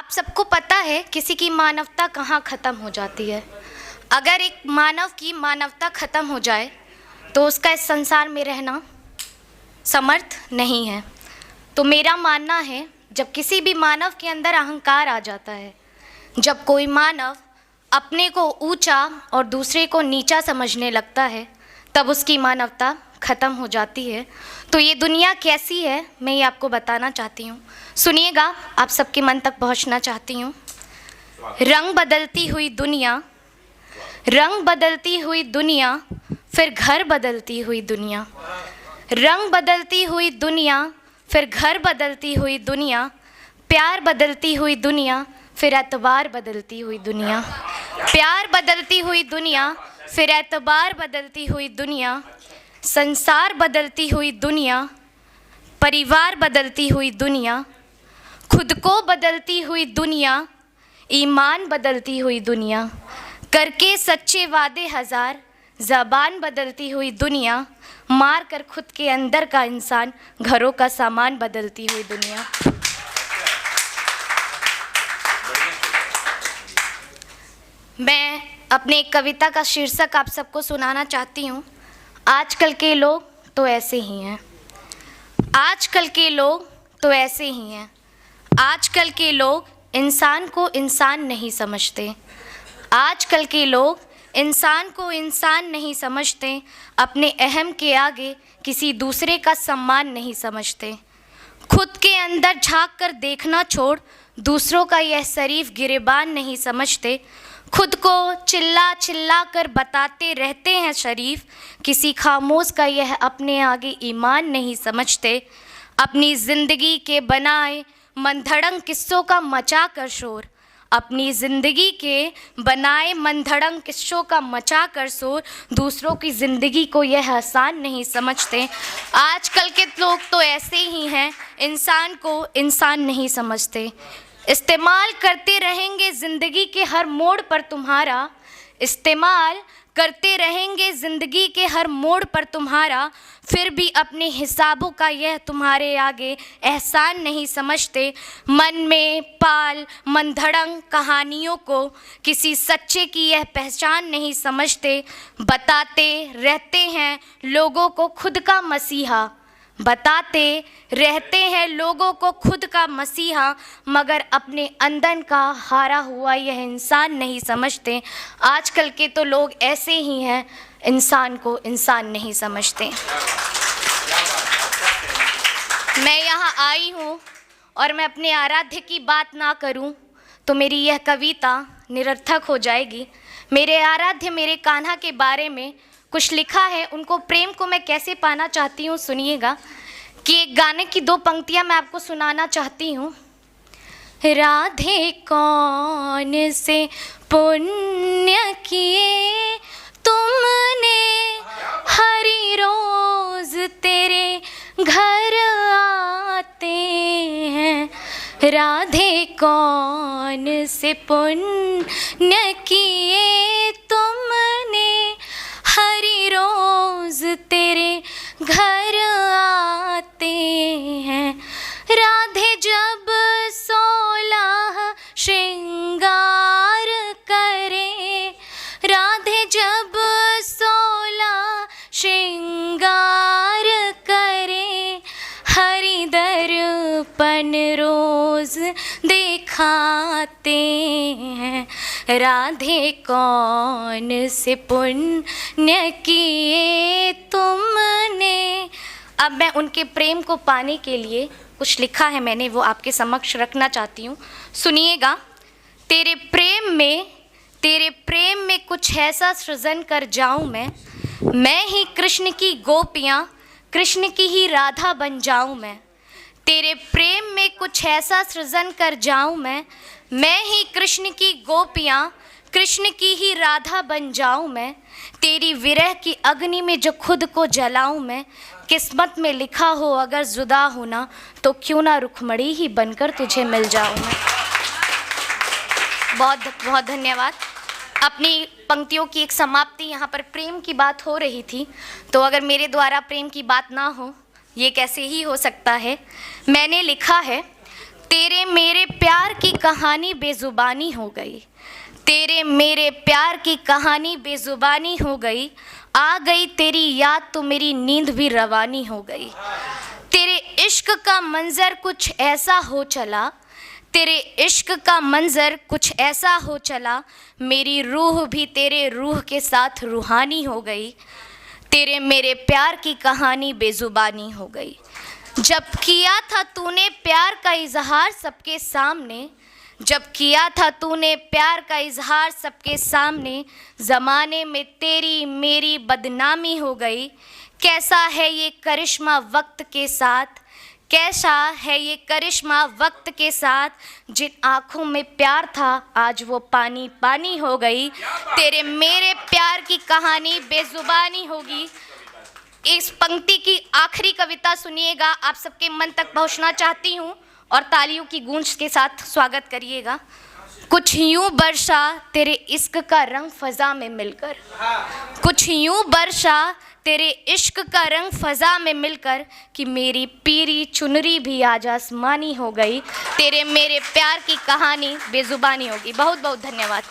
आप सबको पता है किसी की मानवता कहाँ ख़त्म हो जाती है। अगर एक मानव की मानवता ख़त्म हो जाए तो उसका इस संसार में रहना समर्थ नहीं है। तो मेरा मानना है जब किसी भी मानव के अंदर अहंकार आ जाता है, जब कोई मानव अपने को ऊंचा और दूसरे को नीचा समझने लगता है, तब उसकी मानवता ख़त्म हो जाती है। तो ये दुनिया कैसी है मैं ये आपको बताना चाहती हूँ। सुनिएगा, आप सबके मन तक पहुँचना चाहती हूँ। रंग बदलती हुई दुनिया, रंग बदलती हुई दुनिया, फिर घर बदलती हुई दुनिया। रंग बदलती हुई दुनिया, फिर घर बदलती हुई दुनिया। प्यार बदलती हुई दुनिया, फिर एतबार बदलती हुई दुनिया। प्यार बदलती हुई दुनिया, फिर एतबार बदलती हुई दुनिया। संसार बदलती हुई दुनिया, परिवार बदलती हुई दुनिया। खुद को बदलती हुई दुनिया, ईमान बदलती हुई दुनिया। करके सच्चे वादे हज़ार, ज़बान बदलती हुई दुनिया। मार कर खुद के अंदर का इंसान, घरों का सामान बदलती हुई दुनिया। मैं अपने एक कविता का शीर्षक आप सबको सुनाना चाहती हूँ। आजकल के लोग तो ऐसे ही हैं। आजकल के लोग तो ऐसे ही हैं। आजकल के लोग इंसान को इंसान नहीं समझते। आजकल के लोग इंसान को इंसान नहीं समझते। अपने अहम के आगे किसी दूसरे का सम्मान नहीं समझते। खुद के अंदर झांक कर देखना छोड़ दूसरों का यह शरीफ गिरेबान नहीं समझते। खुद को चिल्ला चिल्ला कर बताते रहते हैं शरीफ, किसी खामोश का यह अपने आगे ईमान नहीं समझते। अपनी ज़िंदगी के बनाए मनधड़ंग किस्सों का मचा कर शोर, अपनी ज़िंदगी के बनाए मनधड़ंग किस्सों का मचा कर शोर, दूसरों की ज़िंदगी को यह आसान नहीं समझते। आजकल के लोग तो ऐसे ही हैं, इंसान को इंसान नहीं समझते। इस्तेमाल करते रहेंगे ज़िंदगी के हर मोड़ पर तुम्हारा, इस्तेमाल करते रहेंगे ज़िंदगी के हर मोड़ पर तुम्हारा, फिर भी अपने हिसाबों का यह तुम्हारे आगे एहसान नहीं समझते। मन में पाल मनधड़ंग कहानियों को किसी सच्चे की यह पहचान नहीं समझते। बताते रहते हैं लोगों को खुद का मसीहा, बताते रहते हैं लोगों को खुद का मसीहा, मगर अपने अंदर का हारा हुआ यह इंसान नहीं समझते। आजकल के तो लोग ऐसे ही हैं, इंसान को इंसान नहीं समझते। मैं यहाँ आई हूँ और मैं अपने आराध्य की बात ना करूँ तो मेरी यह कविता निरर्थक हो जाएगी। मेरे आराध्य मेरे कान्हा के बारे में कुछ लिखा है, उनको प्रेम को मैं कैसे पाना चाहती हूँ सुनिएगा। कि एक गाने की दो पंक्तियाँ मैं आपको सुनाना चाहती हूँ। राधे कौन से पुण्य किए तुमने, हरी रोज तेरे घर आते हैं। राधे कौन से पुण्य किए तुमने, हरी रोज तेरे घर आते हैं। राधे जब 16 श्रृंगार करे, राधे जब 16 श्रृंगार करे, हरि दर्पण रोज दिखाते हैं। राधे कौन से पुण्य किए तुमने। अब मैं उनके प्रेम को पाने के लिए कुछ लिखा है मैंने, वो आपके समक्ष रखना चाहती हूँ। सुनिएगा। तेरे प्रेम में कुछ ऐसा सृजन कर जाऊँ मैं ही कृष्ण की गोपियाँ, कृष्ण की ही राधा बन जाऊँ मैं। तेरे प्रेम में कुछ ऐसा सृजन कर जाऊँ मैं ही कृष्ण की गोपियाँ, कृष्ण की ही राधा बन जाऊँ मैं। तेरी विरह की अग्नि में जो खुद को जलाऊँ मैं। किस्मत में लिखा हो अगर जुदा होना, तो क्यों ना रुक्मणी ही बनकर तुझे मिल जाऊँ मैं। बहुत बहुत धन्यवाद। अपनी पंक्तियों की एक समाप्ति, यहाँ पर प्रेम की बात हो रही थी, तो अगर मेरे द्वारा प्रेम की बात ना हो ये कैसे ही हो सकता है। मैंने लिखा है, तेरे मेरे प्यार की कहानी बेजुबानी हो गई, तेरे मेरे प्यार की कहानी बेजुबानी हो गई। आ गई तेरी याद तो मेरी नींद भी रवानी हो गई। तेरे इश्क का मंजर कुछ ऐसा हो चला, तेरे इश्क का मंजर कुछ ऐसा हो चला, मेरी रूह भी तेरे रूह के साथ रूहानी हो गई। तेरे मेरे प्यार की कहानी बेजुबानी हो गई। जब किया था तूने प्यार का इजहार सबके सामने, जब किया था तूने प्यार का इजहार सबके सामने, ज़माने में तेरी मेरी बदनामी हो गई। कैसा है ये करिश्मा वक्त के साथ, कैसा है ये करिश्मा वक्त के साथ, जिन आँखों में प्यार था आज वो पानी पानी हो गई। तेरे मेरे प्यार की कहानी बेजुबानी होगी। इस पंक्ति की आखिरी कविता सुनिएगा, आप सबके मन तक पहुंचना चाहती हूं और तालियों की गूंज के साथ स्वागत करिएगा। कुछ यूं बरसा तेरे इश्क का रंग फजा में मिलकर, कुछ यूं बरसा तेरे इश्क का रंग फजा में मिलकर, कि मेरी पीरी चुनरी भी आज आसमानी हो गई। तेरे मेरे प्यार की कहानी बेजुबानी होगी। बहुत बहुत धन्यवाद।